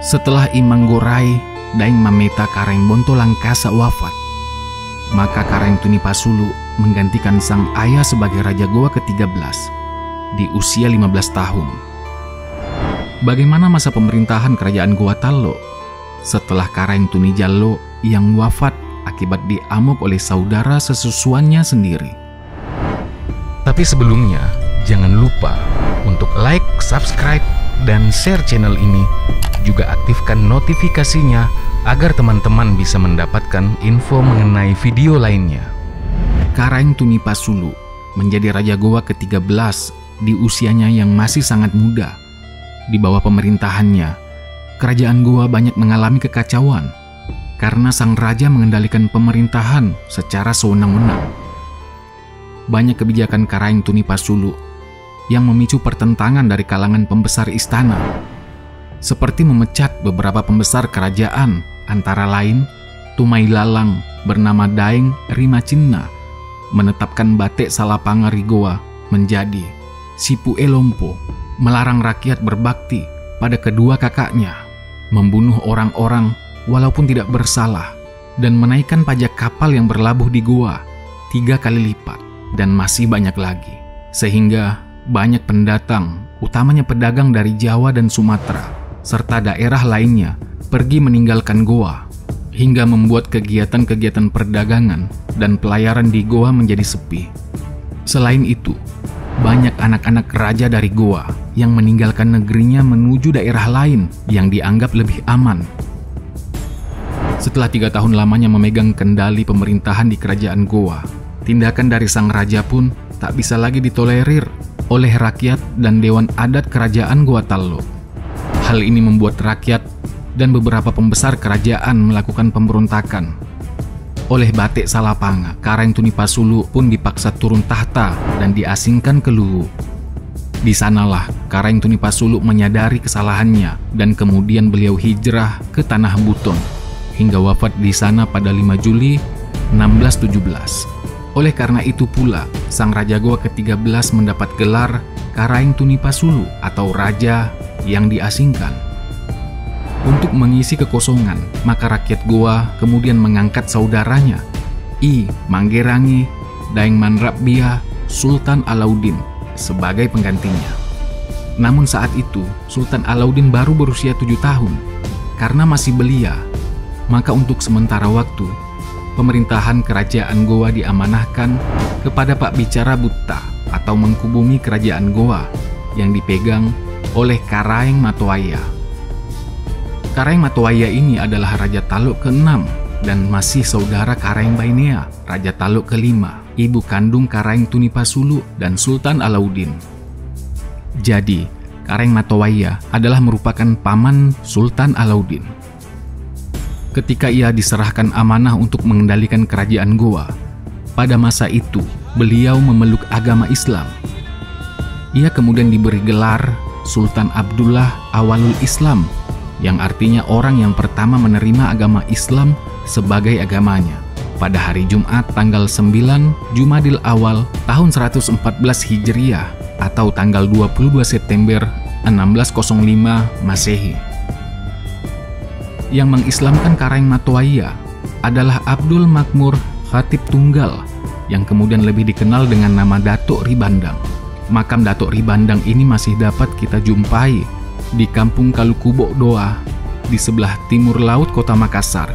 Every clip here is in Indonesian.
Setelah I Manggorai Daeng Mameta Karaeng Bontolangkasa wafat, maka Karaeng Tunipasulu menggantikan sang ayah sebagai Raja Goa ke-13 di usia 15 tahun. Bagaimana masa pemerintahan kerajaan Goa Tallo setelah Karaeng Tunijallo yang wafat akibat diamuk oleh saudara sesusuannya sendiri? Tapi sebelumnya, jangan lupa untuk like, subscribe, dan share channel ini. Juga aktifkan notifikasinya agar teman-teman bisa mendapatkan info mengenai video lainnya. Karaeng Tunipasulu menjadi Raja Goa ke-13 di usianya yang masih sangat muda. Di bawah pemerintahannya, kerajaan Goa banyak mengalami kekacauan karena sang raja mengendalikan pemerintahan secara sewenang-wenang. Banyak kebijakan Karaeng Tunipasulu yang memicu pertentangan dari kalangan pembesar istana, seperti memecat beberapa pembesar kerajaan, antara lain Tumai Lalang bernama Daeng Rimacinna, menetapkan Batek Salapangari Goa menjadi Sipu Elompo, melarang rakyat berbakti pada kedua kakaknya, membunuh orang-orang walaupun tidak bersalah, dan menaikkan pajak kapal yang berlabuh di Goa 3 kali lipat, dan masih banyak lagi. Sehingga banyak pendatang, utamanya pedagang dari Jawa dan Sumatera, serta daerah lainnya, pergi meninggalkan Goa, hingga membuat kegiatan-kegiatan perdagangan dan pelayaran di Goa menjadi sepi. Selain itu, banyak anak-anak raja dari Goa yang meninggalkan negerinya menuju daerah lain yang dianggap lebih aman. Setelah 3 tahun lamanya memegang kendali pemerintahan di kerajaan Goa, tindakan dari sang raja pun tak bisa lagi ditolerir oleh rakyat dan dewan adat kerajaan Goa Tallo. Hal ini membuat rakyat dan beberapa pembesar kerajaan melakukan pemberontakan. Oleh Batek Salapanga, Karaeng Tunipasulu pun dipaksa turun tahta dan diasingkan ke Luwu. Di sanalah Karaeng Tunipasulu menyadari kesalahannya dan kemudian beliau hijrah ke Tanah Buton hingga wafat di sana pada 5 Juli 1617. Oleh karena itu pula, sang Raja Goa ke-13 mendapat gelar Karaeng Tunipasulu atau Raja yang diasingkan. Untuk mengisi kekosongan, maka rakyat Goa kemudian mengangkat saudaranya, I Manggerangi Daeng Manrapbia Sultan Alauddin sebagai penggantinya. Namun saat itu, Sultan Alauddin baru berusia 7 tahun. Karena masih belia, maka untuk sementara waktu, pemerintahan kerajaan Goa diamanahkan kepada Pak Bicara Butta atau Mengkubumi Kerajaan Goa yang dipegang oleh Karaeng Matoaya. Karaeng Matoaya ini adalah Raja Tallo ke-6 dan masih saudara Karaeng Bainea, Raja Tallo ke-5, ibu kandung Karaeng Tunipasulu dan Sultan Alauddin. Jadi, Karaeng Matoaya adalah merupakan paman Sultan Alauddin. Ketika ia diserahkan amanah untuk mengendalikan kerajaan Goa, pada masa itu beliau memeluk agama Islam. Ia kemudian diberi gelar Sultan Abdullah Awalul Islam, yang artinya orang yang pertama menerima agama Islam sebagai agamanya, pada hari Jumat tanggal 9 Jumadil Awal tahun 114 Hijriah atau tanggal 22 September 1605 Masehi. Yang mengislamkan Karaeng Matoaya adalah Abdul Makmur Khatib Tunggal, yang kemudian lebih dikenal dengan nama Datuk Ribandang. Makam Datuk Ribandang ini masih dapat kita jumpai di Kampung Kalukubok Doa di sebelah timur laut kota Makassar.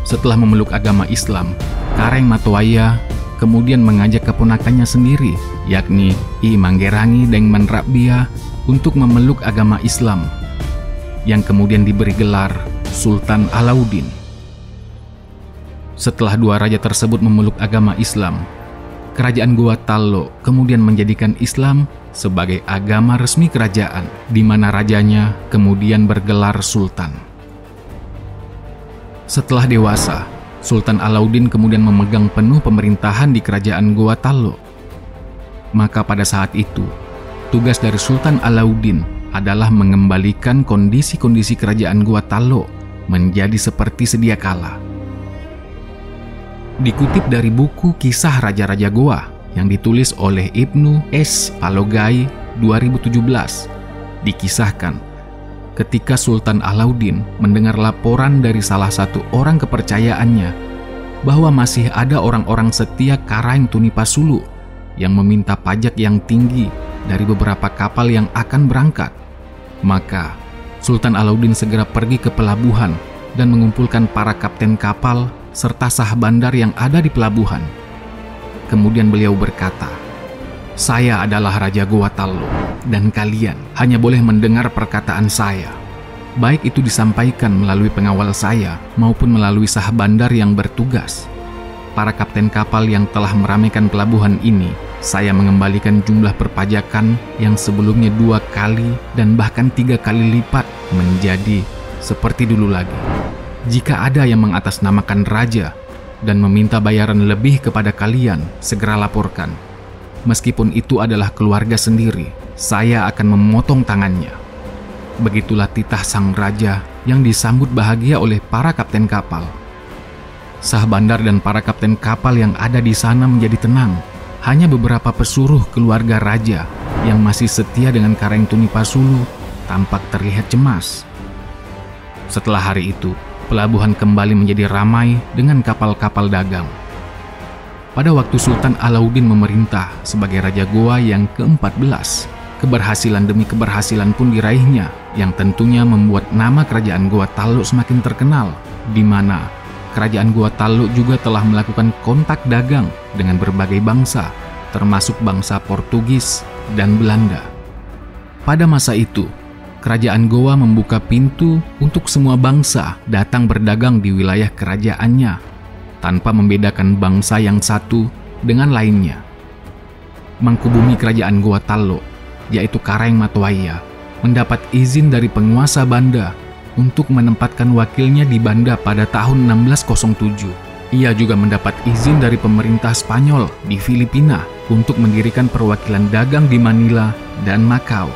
Setelah memeluk agama Islam, Karaeng Matoaya kemudian mengajak keponakannya sendiri, yakni I Manggerangi Daeng Manrapbia, untuk memeluk agama Islam, yang kemudian diberi gelar Sultan Alauddin. Setelah dua raja tersebut memeluk agama Islam, kerajaan Goa Tallo kemudian menjadikan Islam sebagai agama resmi kerajaan, di mana rajanya kemudian bergelar Sultan. Setelah dewasa, Sultan Alauddin kemudian memegang penuh pemerintahan di kerajaan Goa Tallo. Maka pada saat itu, tugas dari Sultan Alauddin adalah mengembalikan kondisi-kondisi kerajaan Goa Tallo menjadi seperti sedia kala. Dikutip dari buku Kisah Raja-Raja Goa yang ditulis oleh Ibnu S. Palogai 2017, dikisahkan ketika Sultan Alauddin mendengar laporan dari salah satu orang kepercayaannya bahwa masih ada orang-orang setia Karaeng Tunipasulu yang meminta pajak yang tinggi dari beberapa kapal yang akan berangkat. Maka Sultan Alauddin segera pergi ke pelabuhan dan mengumpulkan para kapten kapal serta sah bandar yang ada di pelabuhan. Kemudian beliau berkata, "Saya adalah Raja Goa Tallo, dan kalian hanya boleh mendengar perkataan saya. Baik itu disampaikan melalui pengawal saya maupun melalui sah bandar yang bertugas. Para kapten kapal yang telah meramaikan pelabuhan ini, saya mengembalikan jumlah perpajakan yang sebelumnya 2 kali dan bahkan 3 kali lipat menjadi seperti dulu lagi. Jika ada yang mengatasnamakan raja dan meminta bayaran lebih kepada kalian, segera laporkan. Meskipun itu adalah keluarga sendiri, saya akan memotong tangannya." Begitulah titah sang raja yang disambut bahagia oleh para kapten kapal. Sah bandar dan para kapten kapal yang ada di sana menjadi tenang. Hanya beberapa pesuruh keluarga raja yang masih setia dengan Karaeng Tunipasulu tampak terlihat cemas. Setelah hari itu, pelabuhan kembali menjadi ramai dengan kapal-kapal dagang. Pada waktu Sultan Alauddin memerintah sebagai Raja Goa yang ke-14, keberhasilan demi keberhasilan pun diraihnya, yang tentunya membuat nama kerajaan Goa Tallo semakin terkenal, di mana kerajaan Goa Tallo juga telah melakukan kontak dagang dengan berbagai bangsa, termasuk bangsa Portugis dan Belanda. Pada masa itu, kerajaan Goa membuka pintu untuk semua bangsa datang berdagang di wilayah kerajaannya, tanpa membedakan bangsa yang satu dengan lainnya. Mangkubumi kerajaan Goa Tallo, yaitu Karaeng Matwaya, mendapat izin dari penguasa Banda untuk menempatkan wakilnya di Banda pada tahun 1607. Ia juga mendapat izin dari pemerintah Spanyol di Filipina untuk mendirikan perwakilan dagang di Manila dan Macau.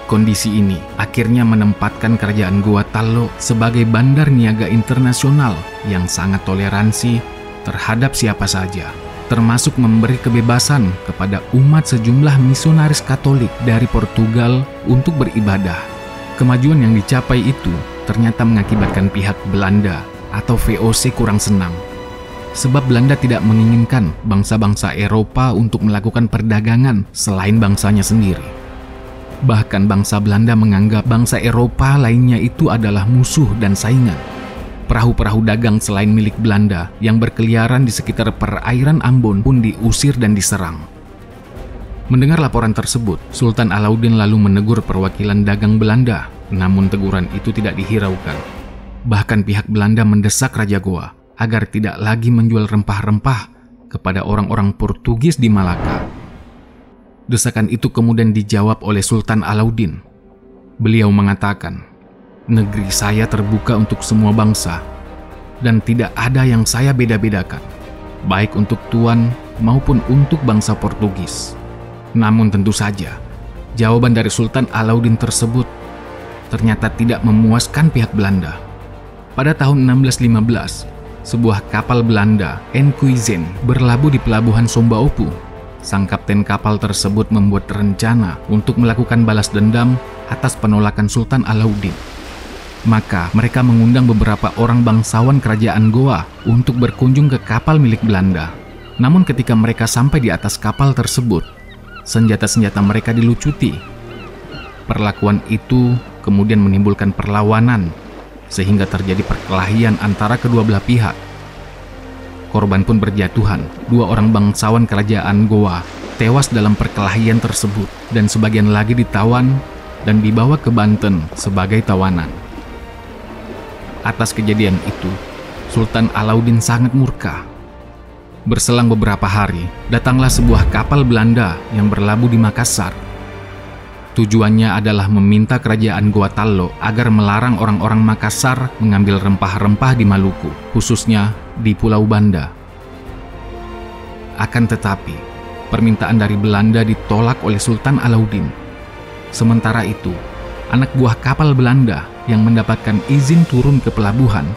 Kondisi ini akhirnya menempatkan kerajaan Goa Tallo sebagai bandar niaga internasional yang sangat toleransi terhadap siapa saja, termasuk memberi kebebasan kepada umat sejumlah misionaris Katolik dari Portugal untuk beribadah. Kemajuan yang dicapai itu ternyata mengakibatkan pihak Belanda atau VOC kurang senang, sebab Belanda tidak menginginkan bangsa-bangsa Eropa untuk melakukan perdagangan selain bangsanya sendiri. Bahkan bangsa Belanda menganggap bangsa Eropa lainnya itu adalah musuh dan saingan. Perahu-perahu dagang selain milik Belanda yang berkeliaran di sekitar perairan Ambon pun diusir dan diserang. Mendengar laporan tersebut, Sultan Alauddin lalu menegur perwakilan dagang Belanda, namun teguran itu tidak dihiraukan. Bahkan pihak Belanda mendesak Raja Goa agar tidak lagi menjual rempah-rempah kepada orang-orang Portugis di Malaka. Desakan itu kemudian dijawab oleh Sultan Alauddin. Beliau mengatakan, "Negeri saya terbuka untuk semua bangsa, dan tidak ada yang saya beda-bedakan, baik untuk tuan maupun untuk bangsa Portugis." Namun tentu saja, jawaban dari Sultan Alauddin tersebut ternyata tidak memuaskan pihak Belanda. Pada tahun 1615, sebuah kapal Belanda, Enkhuizen, berlabuh di pelabuhan Sombaopu. Sang kapten kapal tersebut membuat rencana untuk melakukan balas dendam atas penolakan Sultan Alauddin. Maka mereka mengundang beberapa orang bangsawan kerajaan Goa untuk berkunjung ke kapal milik Belanda. Namun ketika mereka sampai di atas kapal tersebut, senjata-senjata mereka dilucuti. Perlakuan itu kemudian menimbulkan perlawanan, sehingga terjadi perkelahian antara kedua belah pihak. Korban pun berjatuhan. 2 orang bangsawan kerajaan Goa tewas dalam perkelahian tersebut, dan sebagian lagi ditawan dan dibawa ke Banten sebagai tawanan. Atas kejadian itu, Sultan Alauddin sangat murka. Berselang beberapa hari, datanglah sebuah kapal Belanda yang berlabuh di Makassar. Tujuannya adalah meminta kerajaan Goa Tallo agar melarang orang-orang Makassar mengambil rempah-rempah di Maluku, khususnya di Pulau Banda. Akan tetapi, permintaan dari Belanda ditolak oleh Sultan Alauddin. Sementara itu, anak buah kapal Belanda yang mendapatkan izin turun ke pelabuhan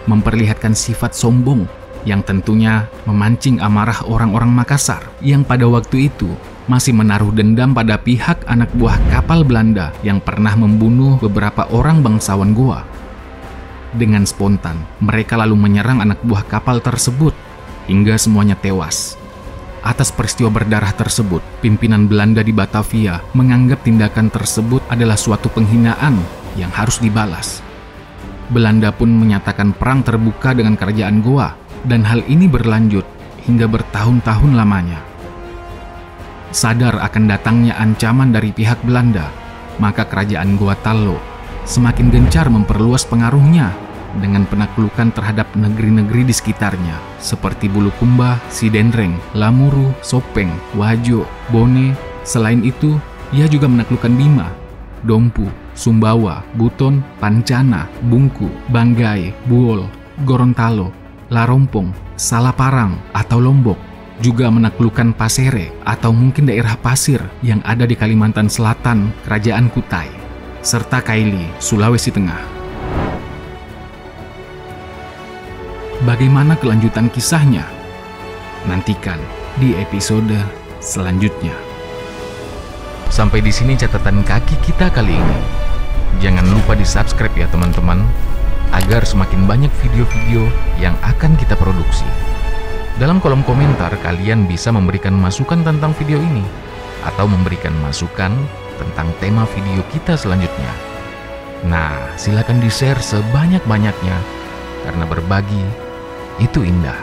memperlihatkan sifat sombong yang tentunya memancing amarah orang-orang Makassar yang pada waktu itu masih menaruh dendam pada pihak anak buah kapal Belanda yang pernah membunuh beberapa orang bangsawan Goa. Dengan spontan, mereka lalu menyerang anak buah kapal tersebut hingga semuanya tewas. Atas peristiwa berdarah tersebut, pimpinan Belanda di Batavia menganggap tindakan tersebut adalah suatu penghinaan yang harus dibalas. Belanda pun menyatakan perang terbuka dengan kerajaan Goa, dan hal ini berlanjut hingga bertahun-tahun lamanya. Sadar akan datangnya ancaman dari pihak Belanda, maka kerajaan Goa Tallo semakin gencar memperluas pengaruhnya dengan penaklukan terhadap negeri-negeri di sekitarnya seperti Bulukumba, Sidenreng, Lamuru, Sopeng, Wajo, Bone. Selain itu, ia juga menaklukkan Bima, Dompu, Sumbawa, Buton, Pancana, Bungku, Banggai, Buol, Gorontalo, Larompong, Salaparang atau Lombok. Juga menaklukkan Pasere atau mungkin daerah pasir yang ada di Kalimantan Selatan, Kerajaan Kutai, serta Kaili, Sulawesi Tengah. Bagaimana kelanjutan kisahnya? Nantikan di episode selanjutnya. Sampai di sini catatan kaki kita kali ini. Jangan lupa di-subscribe ya teman-teman, agar semakin banyak video-video yang akan kita produksi. Dalam kolom komentar, kalian bisa memberikan masukan tentang video ini, atau memberikan masukan tentang tema video kita selanjutnya. Nah, silakan di-share sebanyak-banyaknya, karena berbagi itu indah.